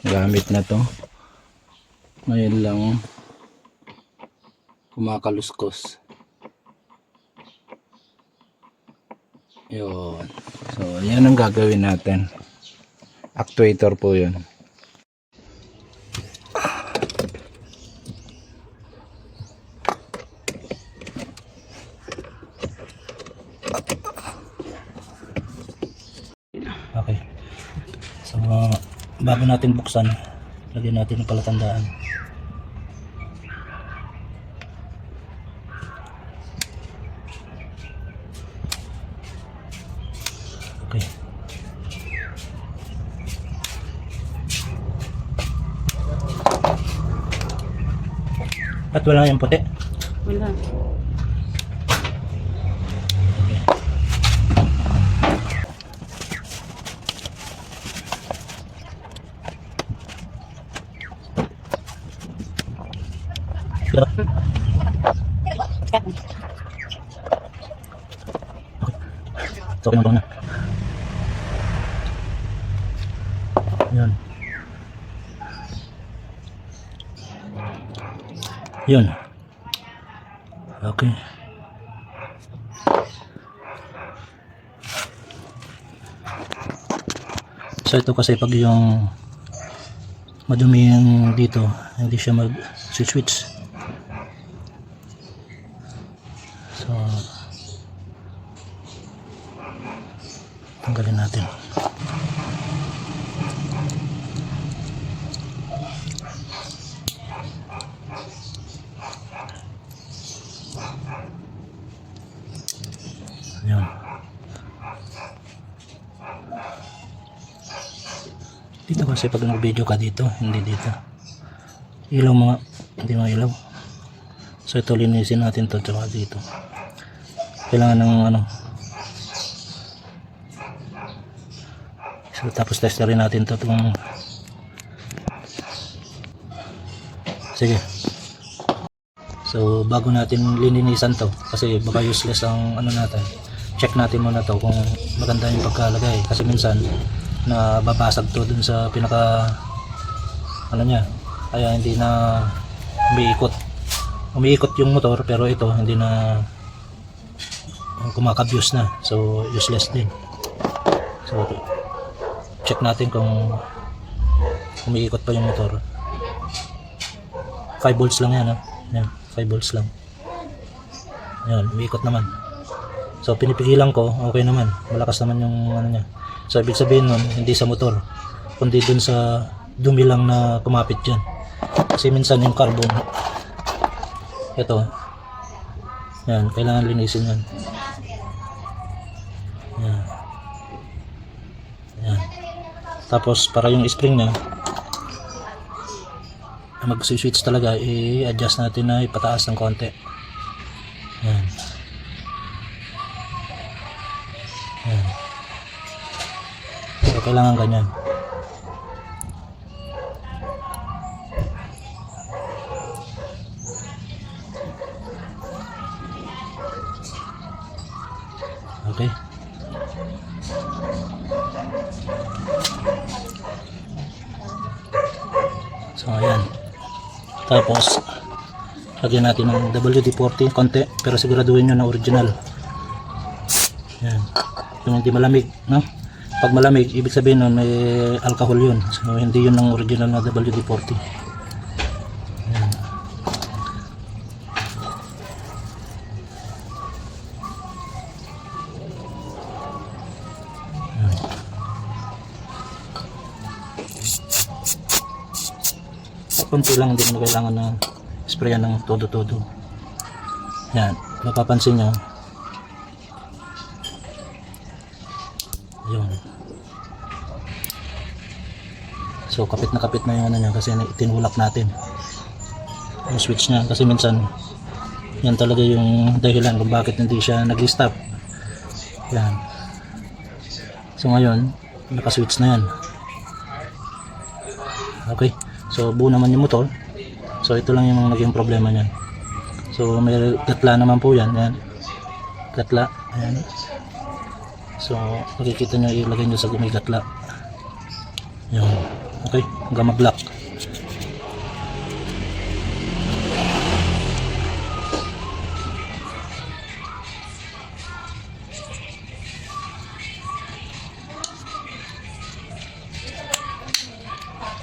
gamit na to. Ngayon lang kumakaluskos. Yun. So yan ang gagawin natin. Actuator po yun. Okay. So bago natin buksan, lagyan natin ng palatandaan. Okay. At wala yung puti? Wala. So, okay na. Yan. Yun. Okay. So ito kasi pag yung madumi yung dito, hindi siya mag-switch. So tanggalin natin. Yan. Dito kasi pag nag-video ka dito, hindi dito. Ilaw mga, hindi mga ilaw. So ito linisin natin to, tsaka dito. Kailangan ng ano. So tapos testerin natin to kung sige. So bago natin linisan to, kasi baka useless ang ano natin, check natin muna to kung maganda yung pagkalagay, kasi minsan na babasag to dun sa pinaka ano niya, kaya hindi na umiikot yung motor, pero ito hindi na kumakabyos na, so useless din. So check natin kung umiikot pa yung motor. 5 volts lang yan, ha? Yan, 5 volts lang. Yan, umiikot naman. So pinipigilan ko, okay naman, malakas naman yung ano niya. So ibig sabihin nun, hindi sa motor, kundi dun sa dumi lang na kumapit dyan. Kasi minsan yung carbon, ito, yan, kailangan linisin yan. Yan. Yan. Tapos para yung spring niya mag-switch talaga, i-adjust natin na ipataas ng konti. Yan. Yan. So kailangan ganyan. Okay. So ayan. Tapos lagyan natin ng WD-40 konti, pero siguraduhin nyo na original. Yan. Yung hindi malamig, no? Pag malamig, ibig sabihin nun may alcohol yun. So hindi yun ang original na WD-40. Yan. Yan. Kunti lang, hindi mo kailangan na sprayan ng todo-todo. Yan, mapapansin nyo. Yun. So kapit na yung ano niya, kasi tinulak natin yung switch niya, kasi minsan yan talaga yung dahilan kung bakit hindi siya nag-stop. Yan. So ngayon naka-switch na yan. Okay. So buo naman yung motor. So ito lang yung naging problema niyan. So may gatla naman po yan. Ayan. Gatla. Ayan. So makikita nyo, ilagay nyo sa may gatla. Yun. Okay, hanggang mag-lock.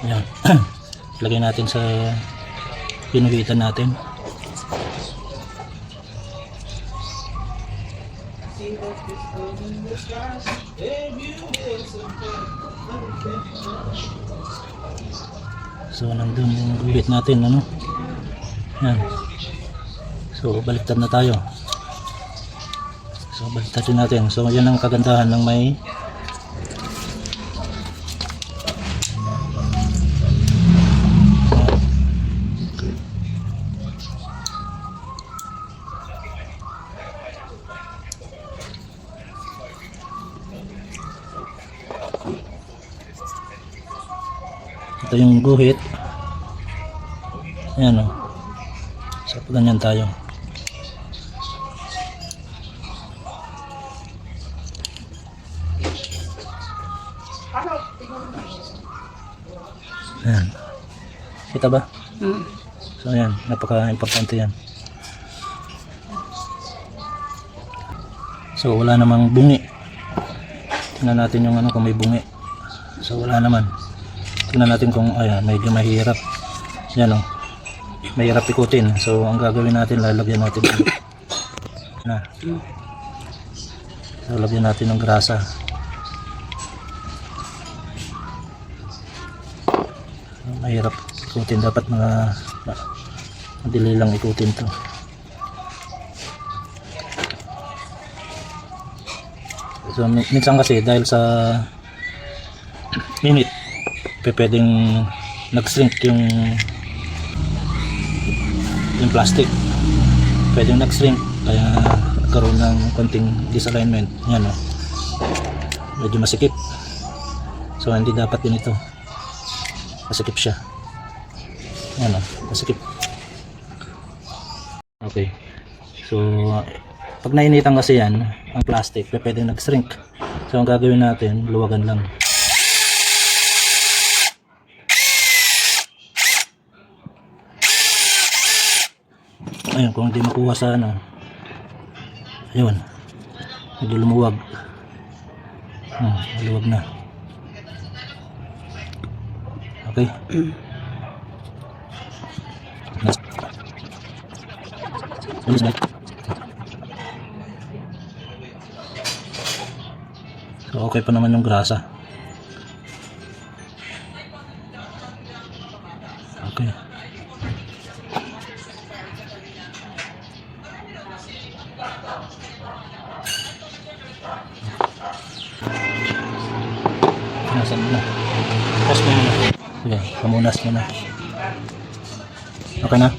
Yan. Lagay natin sa pinuhitan natin. So nandun yung guhit natin, ano? Yan. So baliktad na tayo. So baliktadin natin. So yan ang kagandahan ng may ito yung guhit. Ayan o. So ganyan tayo. Ayan. Kita ba? So ayan, napaka-importante yan. So wala namang bungi. Tingnan natin yung ano kung may bungi. So wala naman. Tingnan natin kung ayan, medyo mahirap. Yan o. Mahirap ikutin. So ang gagawin natin, lalagyan natin na. So lagyan natin ng grasa. So, mahirap ikutin. Dapat madali lang ikutin to. So minsan kasi dahil sa init, pwedeng nag-shrink yung plastic, pwedeng nag-shrink kaya nagkaroon ng konting disalignment. Yan o, medyo masikip. So hindi dapat din ito, masikip siya. Yan o, masikip. Okay, so pag nainitan kasi yan ang plastic, pwedeng nag-shrink. So ang gagawin natin, luwagan lang. Ayun, kung hindi makuha sa ano, ayun, medyo lumuwag. Maluwag na. Okay. So okay pa naman yung grasa. Okay. Punasan mo na. Punas mo muna. Sige, pamunas mo na. Okay na?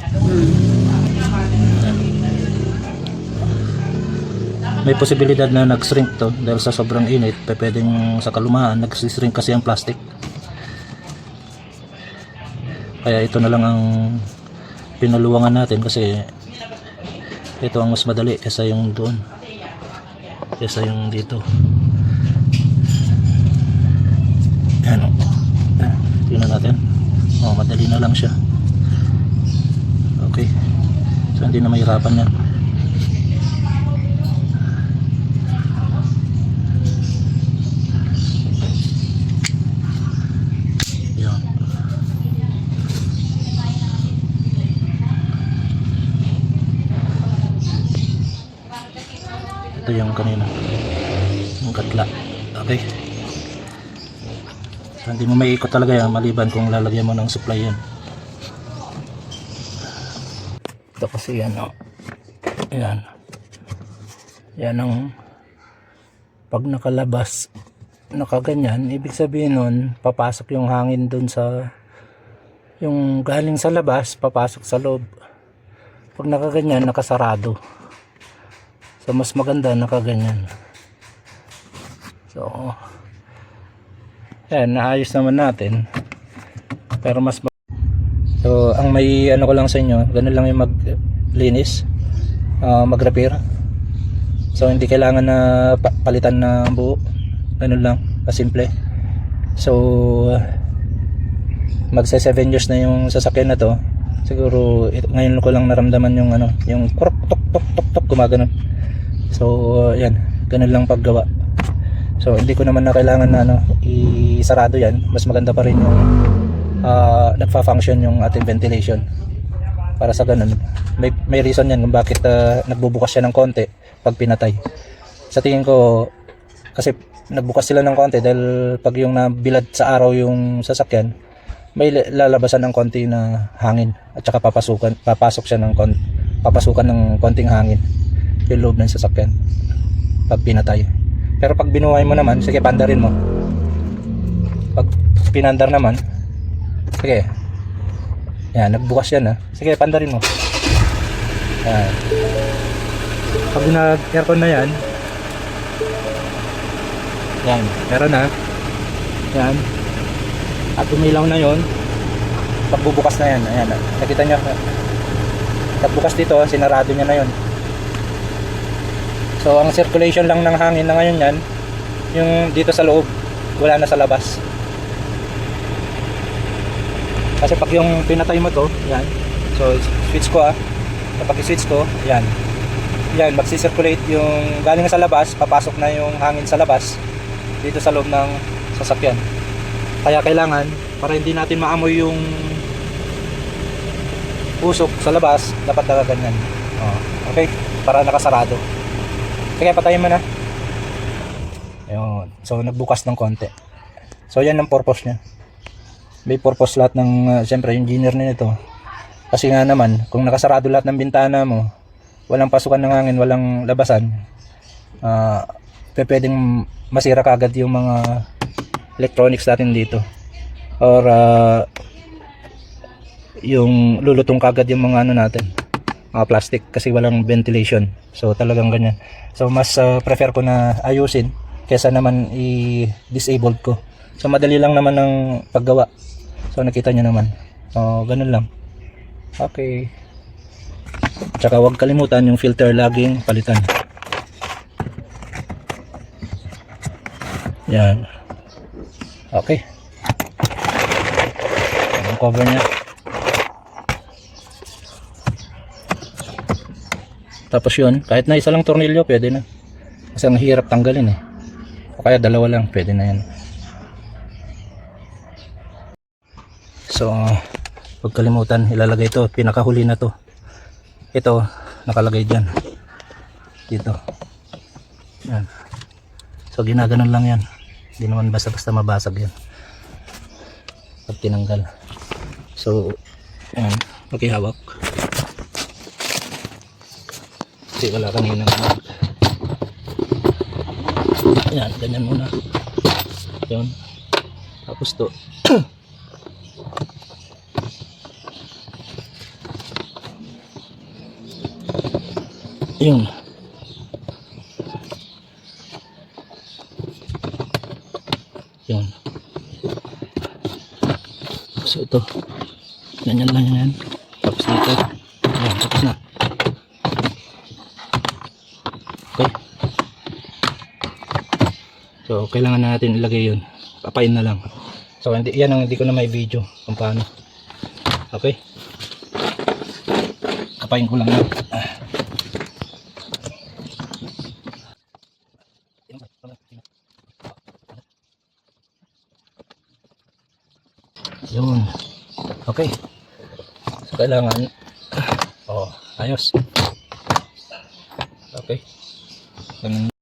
May posibilidad na nag-shrink to dahil sa sobrang init. Pwedeng sa kalumaan nag-shrink kasi ang plastic. Kaya ito na lang ang pinaluwangan natin kasi ito ang mas madali kaysa yung doon, kaysa yung dito. Yan o. Tingnan natin. Madali na lang siya. Okay. So hindi na mahirapan yan. Yan. Ito yung kanina. Yung katla. Okay. So, hindi mo maiikot talaga yan maliban kung lalagyan mo ng supply yan. Ito kasi yan o. Yan. Yan ang pag nakalabas nakaganyan, ibig sabihin nun papasok yung hangin dun sa yung galing sa labas, papasok sa loob. Pag nakaganyan, nakasarado. So mas maganda nakaganyan. So yan, naayos naman natin. Pero mas so ang may ano ko lang sa inyo, ganun lang yung maglinis, mag-repair. So hindi kailangan na palitan na buo. Ganun lang, kasimple. So magse 7 years na yung sasakyan na to. Siguro ngayon ko lang naramdaman yung ano, yung tok tok tok tok tok gumagano. So yan, ganun lang paggawa. So hindi ko naman na kailangan na ano, isarado yan. Mas maganda pa rin yung nagfa-function yung ating ventilation. Para sa ganun, may reason yan kung bakit nagbubukas siya ng konti pag pinatay. Sa tingin ko, kasi nagbukas sila ng konti dahil pag yung nabilad sa araw yung sasakyan, may lalabasan ng konti na hangin at saka papasukan ng konting hangin yung loob ng sasakyan pag pinatay. Pero pag binuhay mo naman, sige, pandarin mo. Pag pinandar naman, sige, yan, nagbukas yan ha. Sige, pandarin mo. Yan. Pag nag-aircon na yan, yan, meron na. Yan. At umilaw na yon. Pagbubukas na yan, ayan, nakita nyo, pagbukas dito, sinarado niya na yon. So ang circulation lang ng hangin na ngayon yan, yung dito sa loob, wala na sa labas. Kasi pag yung pinatay mo to, yan, so switch ko kapag i-switch ko, yan, magsisirculate yung galing sa labas, papasok na yung hangin sa labas dito sa loob ng sasakyan. Kaya kailangan, para hindi natin maamoy yung usok sa labas, dapat talaga ganyan. Okay, para nakasarado. Sige, patayin mo na. Ayun. So nagbukas ng konti. So yan ang purpose niya. May purpose lahat ng siyempre yung engineer nito. Kasi nga naman, kung nakasarado lahat ng bintana mo, walang pasukan ng hangin, walang labasan, pwedeng masira kaagad yung mga electronics natin dito. Or yung lulutong kagad yung mga ano natin, mga plastic, kasi walang ventilation. So talagang ganyan. So mas prefer ko na ayusin kesa naman i-disabled ko. So madali lang naman ng paggawa. So nakita nyo naman. So ganun lang. Okay. Tsaka huwag kalimutan yung filter laging palitan. Yan. Okay. Ang cover niya. Tapos yun, kahit na isa lang tornilyo, pwede na. Kasi ang hirap tanggalin eh. O kaya dalawa lang, pwede na yan. So, huwag kalimutan, ilalagay ito. Pinakahuli na to. Ito, nakalagay dyan. Dito. Yan. So, ginaganon lang yan. Hindi naman basta-basta mabasag yan. Pag tinanggal. So, yan. Makihawak. Kasi wala kanina. Yan, ganyan muna. Yun. Tapos to. Yun. Yun. So ito. Ganyan lang yan. Tapos dito. Yan, tapos na. Okay. So kailangan na natin ilagay yun. Papain na lang. So yan ang hindi ko na may video kung paano. Okay. Kapain ko lang yan. Yun. Okay. So kailangan ayos. Okay. Ganun.